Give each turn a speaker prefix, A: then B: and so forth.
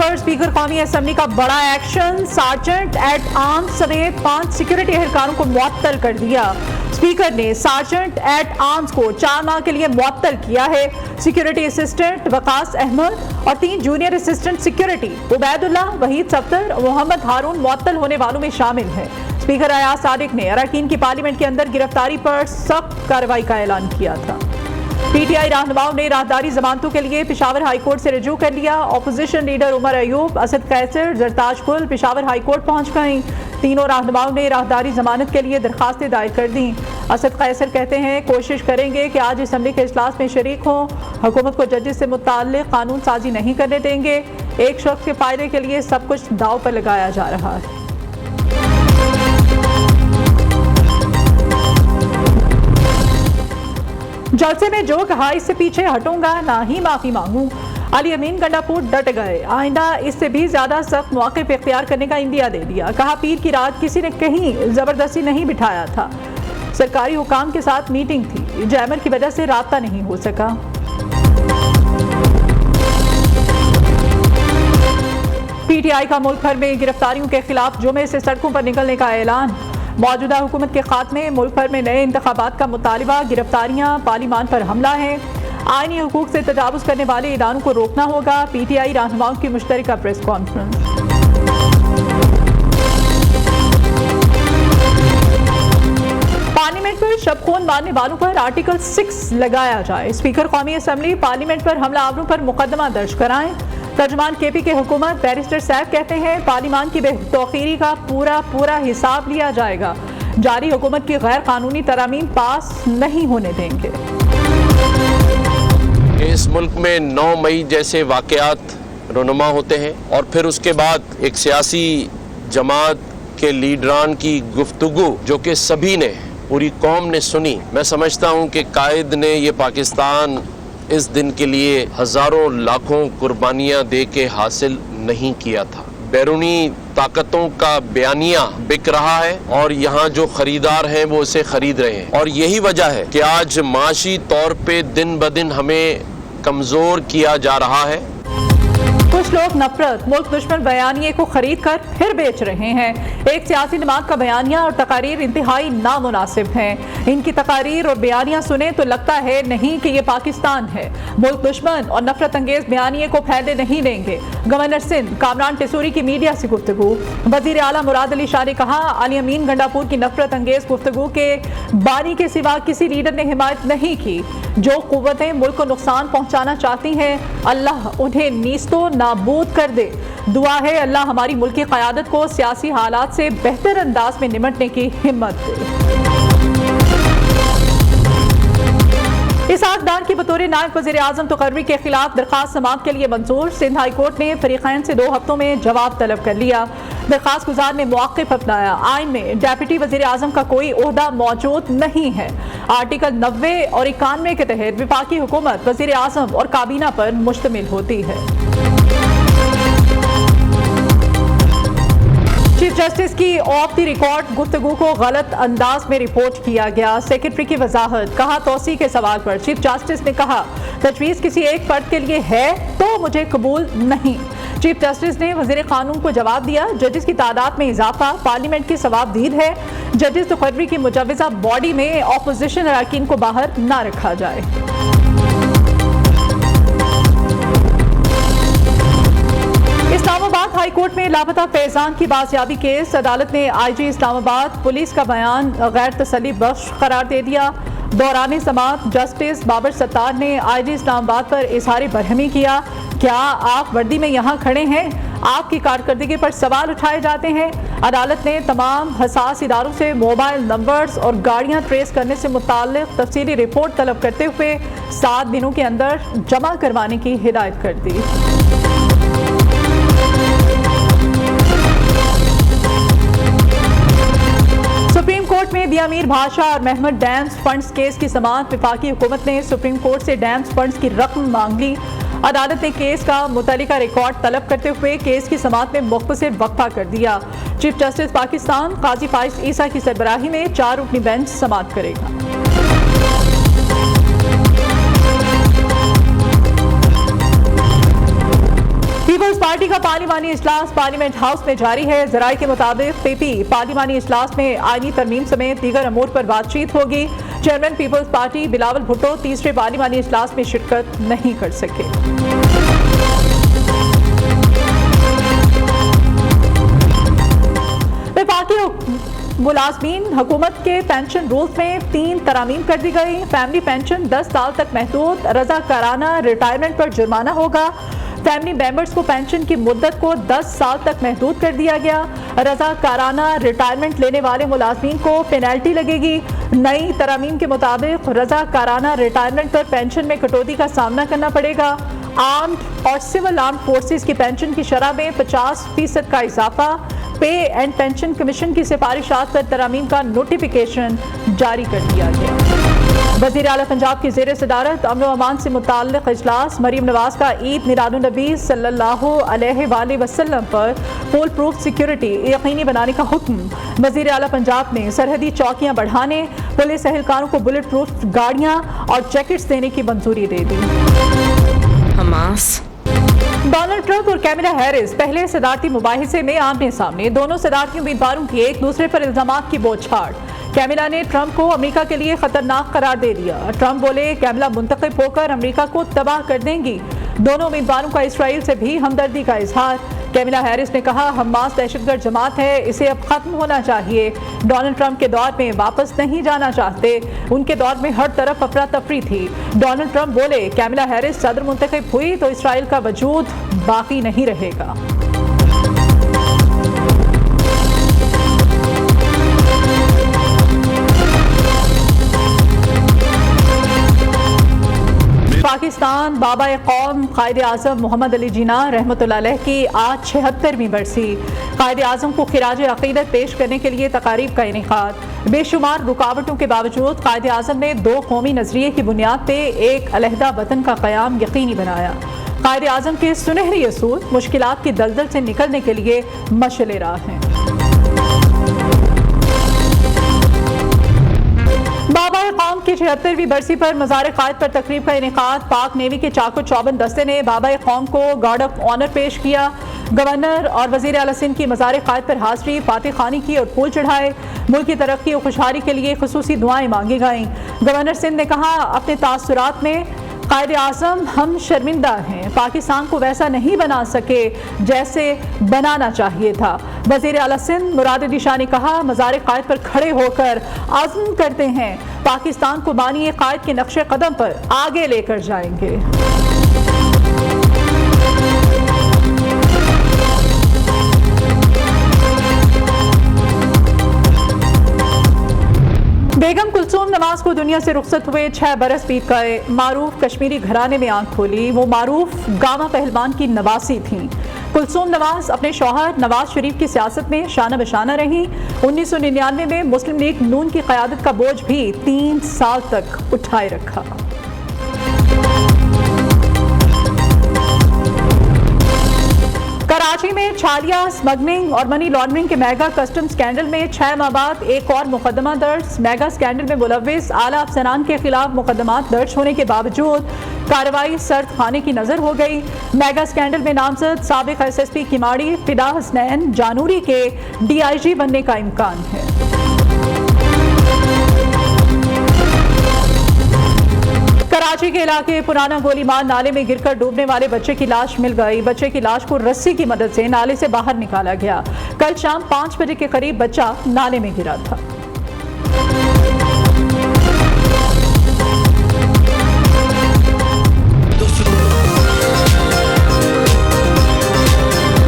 A: पर स्पीकर कौमी असम्बली का बड़ा एक्शन, सार्जेंट एट आर्म्स समेत 5 सिक्योरिटी एहलकारों को मुअत्तल कर दिया। स्पीकर ने सार्जेंट एट आर्म्स को 4 माह के लिए मुअत्तल किया है। सिक्योरिटी असिस्टेंट वकास अहमद और 3 junior assistant security Ubaidullah, Waheed Safdar और मोहम्मद हारून मुअत्तल होने वालों में शामिल हैं। स्पीकर अयाज सादिक ने अरकान की पार्लियामेंट के अंदर गिरफ्तारी पर सख्त कार्रवाई का ऐलान किया था। पीटीआई रहनुमाओं ने राहदारी जमानतों के लिए पेशावर हाई कोर्ट से रजू कर लिया। अपोजिशन लीडर उमर अयूब, असद कैसर, जरताज गुल पेशावर हाई कोर्ट पहुंच गईं। तीनों रहनुमाओं ने राहदारी जमानत के लिए दरखास्तें दायर कर दी। असद कैसर कहते हैं कोशिश करेंगे कि आज असम्बली के इजलास में शरीक हों। हुकूमत को जजेस से मुताल्लिक कानून साजी नहीं करने देंगे। एक शख्स के फायदे के लिए सब कुछ दाव पर लगाया जा रहा है। जलसे में जो कहा इससे पीछे हटूंगा, ना ही माफी मांगूं। अली अमीन गंडापुर डट गए, आइंदा इससे भी ज्यादा सख्त मौक़िफ़ इख्तियार करने का इंदिया दे दिया। कहा पीर की रात किसी ने कहीं जबरदस्ती नहीं बिठाया था, सरकारी हुकाम के साथ मीटिंग थी, जैमर की वजह से राब्ता नहीं हो सका। पीटीआई का मुल्क भर में गिरफ्तारियों के खिलाफ जुमे से सड़कों पर निकलने का ऐलान। मौजूदा हुकूमत के खात्मे, मुल्क भर में नए इंतखाबात का मुतालिबा, गिरफ्तारियां, पार्लियामान पर हमला है। आईनी हुकूक से तजावुज़ करने वाले इदारों को रोकना होगा। पीटीआई रहनुमाओं की मुश्तरका प्रेस कॉन्फ्रेंस। पार्लियामेंट पर शबखून मारने वालों पर आर्टिकल 6 लगाया जाए। स्पीकर कौमी असम्बली पार्लियामेंट पर हमला आवरों पर मुकदमा दर्ज कराएं। तर्जमान केपी के हुकूमत बैरिस्टर साहब कहते हैं पार्लियामान की बेतौकीरी का पूरा हिसाब लिया जाएगा। जारी हुकूमत की गैर कानूनी तरामीम पास नहीं होने देंगे।
B: इस मुल्क में 9 मई जैसे वाक़यात रुनुमा होते हैं और फिर उसके बाद एक सियासी जमात के लीडरान की गुफ्तगू जो कि सभी ने, पूरी कौम ने सुनी। मैं समझता हूँ कि कायद ने ये पाकिस्तान इस दिन के लिए हज़ारों लाखों कुर्बानियाँ दे के हासिल नहीं किया था। बैरूनी ताकतों का बयानिया बिक रहा है और यहाँ जो खरीदार हैं वो इसे खरीद रहे हैं, और यही वजह है कि आज माशी तौर पे दिन ब दिन हमें कमज़ोर किया जा रहा है।
A: कुछ लोग नफरत, मुल्क दुश्मन बयानिए को खरीद कर फिर बेच रहे हैं। एक सियासी जमात का बयानिया और तकारीर इंतहाई नामुनासिब हैं। इनकी तकारीर और बयानिया सुने तो लगता है नहीं कि ये पाकिस्तान है। मुल्क दुश्मन और नफरत अंगेज बयानिए को फैलने नहीं देंगे। गवर्नर सिंध कामरान टेसूरी की मीडिया से गुफ्तगू। वजीर आला मुराद अली शाह ने कहा अली अमीन गंडापुर की नफरत अंगेज गुफ्तगू के बानी के सिवा किसी लीडर ने हिमायत नहीं की। जो कुव्वतें मुल्क को नुकसान पहुंचाना चाहती हैं, अल्लाह उन्हें नीस्तो नाबूद कर दे। दुआ है अल्लाह हमारी मुल्क की क़यादत को सियासी हालात से बेहतर अंदाज में निमटने की हिम्मत दे। इसहाक डार की बतौर नायब वज़ीर आज़म तकर्री के खिलाफ दरखास्त समाअत के लिए मंजूर। सिंध हाई कोर्ट ने फरीक़ैन से 2 हफ्तों में जवाब तलब कर लिया। दरखास्त गुजार ने मौक़िफ़ अपनाया। आइन में डेप्यूटी वज़ीर आज़म का कोई ओहदा मौजूद नहीं है। आर्टिकल 90 और 91 के तहत वफाकी हुकूमत वज़ीर आज़म और काबीना पर मुश्तमिल होती है। चीफ जस्टिस की ऑफ द रिकॉर्ड गुफ्तगू को गलत अंदाज में रिपोर्ट किया गया। सेक्रेटरी की वजाहत। कहा तौसी के सवाल पर चीफ जस्टिस ने कहा तजवीज़ किसी एक फर्द के लिए है तो मुझे कबूल नहीं। चीफ जस्टिस ने वज़ीर कानून को जवाब दिया जजेस की तादाद में इजाफा पार्लियामेंट की सवाबदीद है। जजेस तकर्री की मुजव्वज़ा बॉडी में अपोजिशन अरकान को बाहर ना रखा जाए। इस्लामाबाद हाई कोर्ट में लापता फैजान की बाजियाबी केस। अदालत ने आईजी इस्लामाबाद पुलिस का बयान गैर तसल्ली बख्श करार दे दिया। दौरान समाअत जस्टिस बाबर सत्तार ने आईजी इस्लामाबाद पर इजहार बरहमी किया। क्या आप वर्दी में यहाँ खड़े हैं? आपकी कारकर्दगी पर सवाल उठाए जाते हैं। अदालत ने तमाम हसास इदारों से मोबाइल नंबर्स और गाड़ियाँ ट्रेस करने से मुताल्लिक तफसीली रिपोर्ट तलब करते हुए 7 दिनों के अंदर जमा करवाने की हिदायत कर दी। सुप्रीम कोर्ट में दियामीर भाषा और महमद डैम्स फंड्स केस की समाअत। वफाकी हुकूमत ने सुप्रीम कोर्ट से डैम्स फंड्स की रकम मांग ली। अदालत ने केस का मुतल्लिका रिकॉर्ड तलब करते हुए केस की समाअत में मुख्तसर वक्फा कर दिया। चीफ जस्टिस पाकिस्तान काजी फाइज ईसा की सरबराही में 4 रुकनी बेंच समाअत करेगा। पीपल्स पार्टी PMT का पार्लिमानी इजलास पार्लियामेंट हाउस में जारी है। ज़राए के मुताबिक PP पार्लिमानी इजलास में आईनी तरमीम समेत दीगर अमूर पर बातचीत होगी। चेयरमैन पीपल्स पार्टी बिलावल भुट्टो तीसरे पार्लिमानी इजलास में शिरकत नहीं कर सके। मुलाजमीन हुकूमत के पेंशन रूल्स में 3 तरामीम कर दी गई। फैमिली पेंशन 10 साल तक महदूद, रज़ाकाराना रिटायरमेंट पर जुर्माना होगा। फैमिली मेंबर्स को पेंशन की मुद्दत को 10 साल तक महदूद कर दिया गया। रज़ाकाराना रिटायरमेंट लेने वाले मुलाजमीन को पेनल्टी लगेगी। नई तरामीम के मुताबिक रज़ाकाराना रिटायरमेंट पर पेंशन में कटौती का सामना करना पड़ेगा। आर्म्ड और सिविल आर्म्ड फोर्सेस की पेंशन की शरह में 50% का इजाफा। पे एंड पेंशन कमीशन की सिफारिशात पर तरामीम का नोटिफिकेशन जारी कर दिया गया। वज़ीर आला पंजाब की ज़ेर सदारत अमन व अमान से मुताल्लिक़ इजलास। मरीम नवाज का ईद मिलादुन्नबी सल्लल्लाहु अलैहि वसल्लम पर फुल प्रूफ सिक्योरिटी यकीनी बनाने का हुक्म। वज़ीर आला पंजाब ने सरहदी चौकियाँ बढ़ाने, पुलिस एहलकारों को बुलेट प्रूफ गाड़ियाँ और जैकेट्स देने की मंजूरी दे दी।
C: हमास
A: डोनाल्ड ट्रंप और कैमिला हैरिस पहले सदारती मुबाहिसे में आमने सामने। दोनों सदारती उम्मीदवारों की एक दूसरे पर इल्जामात की बौछार। कैमिला ने ट्रंप को अमेरिका के लिए खतरनाक करार दे दिया। ट्रंप बोले कैमिला मुंतखब होकर अमेरिका को तबाह कर देंगी। दोनों उम्मीदवारों का इसराइल से भी हमदर्दी का इजहार। कैमिला हैरिस ने कहा हमास दहशतगर्द जमात है, इसे अब खत्म होना चाहिए। डोनाल्ड ट्रंप के दौर में वापस नहीं जाना चाहते, उनके दौर में हर तरफ अफरा तफरी थी। डोनाल्ड ट्रंप बोले कैमिला हैरिस सदर मुंतखब हुई तो इसराइल का वजूद बाकी नहीं रहेगा। पाकिस्तान बाबा कौम कायद आज़म मोहम्मद अली जिन्ना रहमतुल्लाह अलैह की आज 76वीं बरसी। कायद आज़म को खिराज अक़ीदत पेश करने के लिए तकारीब का इनेकाद। बेशुमार रुकावटों के बावजूद कायद आज़म ने 2 कौमी नज़रिए की बुनियाद पर एक अलहदा वतन का क़याम यकीनी बनाया। कायद आज़म के सुनहरी असूल मुश्किलात की दलदल से निकलने के लिए मशअले राह हैं। बाबा कौम की 76वीं बरसी पर मज़ार क़ायद पर तकरीब का इनेकाद। पाक नेवी के चाको चौबंद दस्ते ने बाबा कौम को गार्ड ऑफ ऑनर पेश किया। गवर्नर और वज़ीर आला सिंध की मज़ार क़ायद पर हाज़री, फातिह खानी की और फूल चढ़ाए। मुल्क की तरक्की और खुशहाली के लिए खुसूसी दुआएं मांगी गईं। गवर्नर सिंध ने कहा अपने तासुरात में कायद आज़म हम शर्मिंदा हैं, पाकिस्तान को वैसा नहीं बना सके जैसे बनाना चाहिए था। वज़ीर आला सिंध मुराद अली शाह ने कहा मज़ार क़ायद पर खड़े होकर आज़म करते हैं पाकिस्तान को बानी क़ायद के नक्शे कदम पर आगे लेकर जाएंगे। बेगम कुलसूम नवाज को दुनिया से रुखसत हुए 6 बरस बीत गए। मारूफ कश्मीरी घराने में आंख खोली। वो मारूफ गामा पहलवान की नवासी थीं। कुलसूम नवाज अपने शौहर नवाज शरीफ की सियासत में शाना बशाना रहीं। 1999 में मुस्लिम लीग नून की क़यादत का बोझ भी 3 साल तक उठाए रखा। कराची में छालिया स्मगलिंग और मनी लॉन्ड्रिंग के मेगा कस्टम स्कैंडल में 6 माह बाद एक और मुकदमा दर्ज। मेगा स्कैंडल में मुलव्विस आला अफसरान के खिलाफ मुकदमात दर्ज होने के बावजूद कार्रवाई सर्द खाने की नजर हो गई। मेगा स्कैंडल में नामजद साबिक SSP किमाड़ी फिदा हसनैन जानूरी के DIG बनने का इम्कान है। कराची के इलाके पुराना गोलीमार नाले में गिरकर डूबने वाले बच्चे की लाश मिल गई। बच्चे की लाश को रस्सी की मदद से नाले से बाहर निकाला गया। कल शाम 5 बजे के करीब बच्चा नाले में गिरा था।